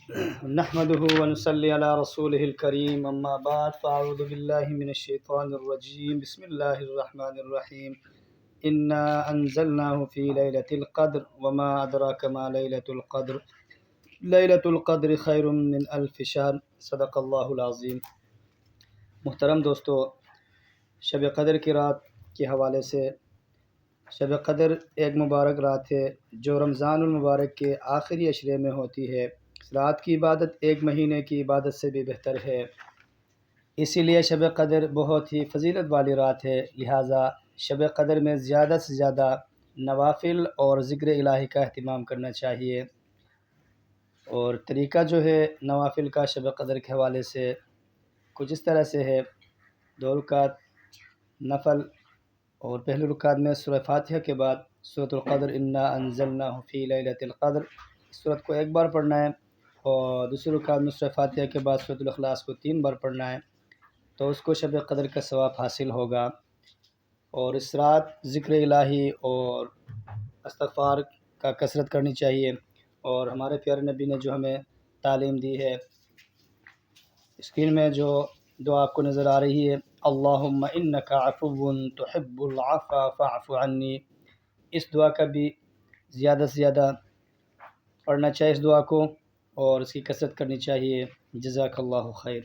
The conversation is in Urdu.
نحمده ونصلي على رسوله الكريم اما بعد فاعوذ بالله من الشيطان الرجيم بسم الله الرحمن الرحيم انا انزلناه في ليلة القدر وما ادراك ما ليلة القدر خير من الف شهر صدق اللہ العظیم۔ محترم دوستو، شب قدر کی رات کے حوالے سے، شب قدر ایک مبارک رات ہے جو رمضان المبارک کے آخری عشرے میں ہوتی ہے۔ اس رات کی عبادت ایک مہینے کی عبادت سے بھی بہتر ہے، اسی لیے شب قدر بہت ہی فضیلت والی رات ہے۔ لہٰذا شب قدر میں زیادہ سے زیادہ نوافل اور ذکر الہی کا اہتمام کرنا چاہیے۔ اور طریقہ جو ہے نوافل کا شب قدر کے حوالے سے کچھ اس طرح سے ہے: 2 رکعت نفل، اور پہلی رکعت میں سورہ فاتحہ کے بعد سورۃ القدر انا انزلناہ فی لیلۃ القدر، اس سورت کو 1 بار پڑھنا ہے، اور دوسری رکعت میں سورہ فاتحہ کے بعد سورۃ الاخلاص کو 3 بار پڑھنا ہے، تو اس کو شب قدر کا ثواب حاصل ہوگا۔ اور اس رات ذکر الہی اور استغفار کا کثرت کرنی چاہیے، اور ہمارے پیارے نبی نے جو ہمیں تعلیم دی ہے، اسکرین میں جو دعا آپ کو نظر آ رہی ہے، اللہم انک عفو تحب العفو فاعف عنی، اس دعا کا بھی زیادہ سے زیادہ پڑھنا چاہیے اس دعا کو، اور اس کی کثرت کرنی چاہیے۔ جزاک اللہ خیر۔